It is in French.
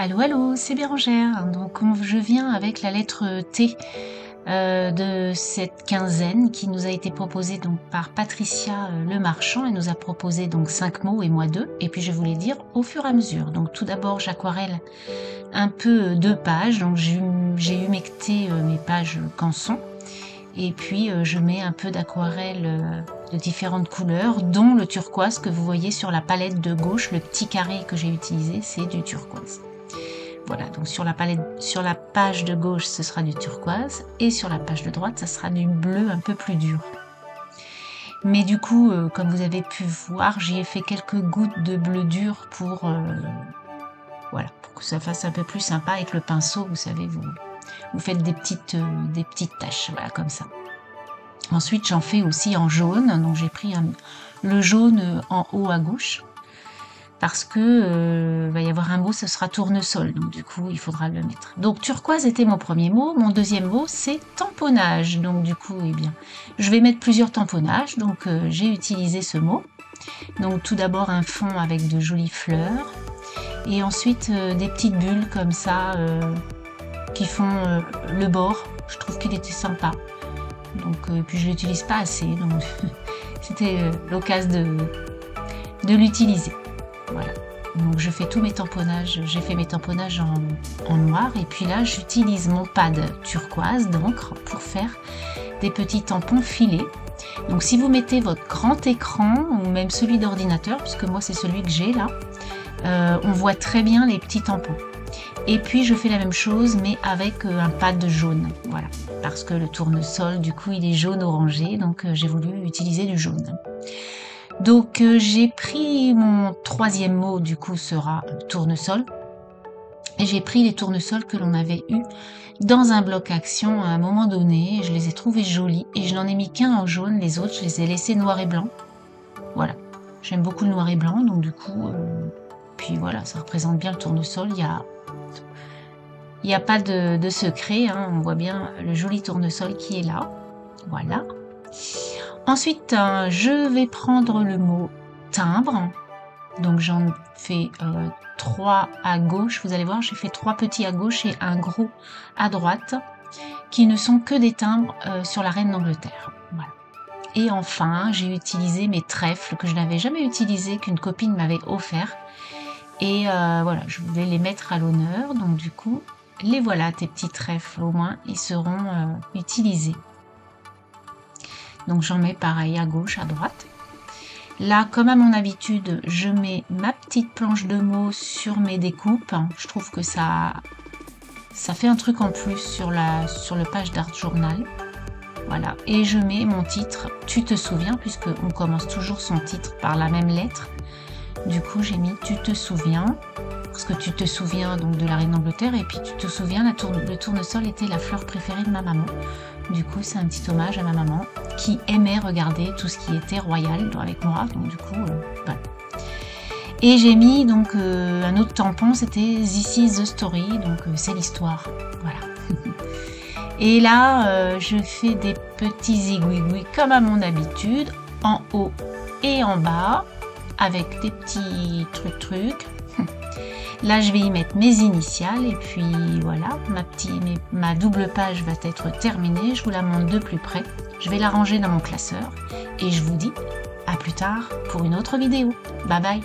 Allô, allô, c'est Bérangère. Donc, je viens avec la lettre T de cette quinzaine qui nous a été proposée donc par Patricia Le Marchand. Elle nous a proposé donc 5 mots et moi 2. Et puis, je vais vous les dire au fur et à mesure. Donc, tout d'abord, j'aquarelle un peu 2 pages. Donc, j'ai humecté mes pages canson. Et puis, je mets un peu d'aquarelle de différentes couleurs, dont le turquoise que vous voyez sur la palette de gauche. Le petit carré que j'ai utilisé, c'est du turquoise. Voilà, donc sur la page de gauche, ce sera du turquoise, et sur la page de droite, ça sera du bleu un peu plus dur. Mais du coup, comme vous avez pu voir, j'y ai fait quelques gouttes de bleu dur pour, voilà, pour que ça fasse un peu plus sympa avec le pinceau. Vous savez, vous faites des petites taches, voilà, comme ça. Ensuite, j'en fais aussi en jaune, donc j'ai pris le jaune en haut à gauche, parce que va y avoir un mot, ce sera tournesol, donc du coup il faudra le mettre. Donc turquoise était mon premier mot, mon deuxième mot c'est tamponnage, donc du coup eh bien je vais mettre plusieurs tamponnages, donc j'ai utilisé ce mot. Donc tout d'abord un fond avec de jolies fleurs, et ensuite des petites bulles comme ça qui font le bord. Je trouve qu'il était sympa, donc puis je l'utilise pas assez, donc c'était l'occasion de l'utiliser. Voilà, donc je fais tous mes tamponnages, j'ai fait mes tamponnages en noir, et puis là j'utilise mon pad turquoise d'encre pour faire des petits tampons filés. Donc si vous mettez votre grand écran ou même celui d'ordinateur, puisque moi c'est celui que j'ai là, on voit très bien les petits tampons. Et puis je fais la même chose mais avec un pad jaune, voilà, parce que le tournesol du coup il est jaune orangé, donc j'ai voulu utiliser du jaune. Donc j'ai pris mon troisième mot, du coup sera tournesol, et j'ai pris les tournesols que l'on avait eu dans un bloc action à un moment donné. Je les ai trouvés jolis et je n'en ai mis qu'un en jaune, les autres je les ai laissés noir et blanc. Voilà, j'aime beaucoup le noir et blanc, donc du coup puis voilà, ça représente bien le tournesol. Il y a pas de secret, hein, on voit bien le joli tournesol qui est là. Voilà. Ensuite, je vais prendre le mot timbre. Donc j'en fais 3 à gauche. Vous allez voir, j'ai fait 3 petits à gauche et un gros à droite, qui ne sont que des timbres sur la reine d'Angleterre. Voilà. Et enfin, j'ai utilisé mes trèfles que je n'avais jamais utilisés, qu'une copine m'avait offert. Et voilà, je voulais les mettre à l'honneur. Donc du coup, les voilà, tes petits trèfles, au moins, ils seront utilisés. Donc j'en mets pareil à gauche, à droite. Là, comme à mon habitude, je mets ma petite planche de mots sur mes découpes. Je trouve que ça fait un truc en plus sur le page d'Art Journal. Voilà. Et je mets mon titre, tu te souviens, puisque on commence toujours son titre par la même lettre. Du coup, j'ai mis tu te souviens, parce que tu te souviens donc de la reine d'Angleterre, et puis tu te souviens, le tournesol était la fleur préférée de ma maman. Du coup, c'est un petit hommage à ma maman qui aimait regarder tout ce qui était royal avec moi. Donc du coup, voilà. Et j'ai mis donc un autre tampon, c'était This is the story, donc c'est l'histoire. Voilà. Et là, je fais des petits zigouigouis comme à mon habitude, en haut et en bas, avec des petits trucs. Là, je vais y mettre mes initiales, et puis voilà, ma double page va être terminée. Je vous la montre de plus près. Je vais la ranger dans mon classeur, et je vous dis à plus tard pour une autre vidéo. Bye bye!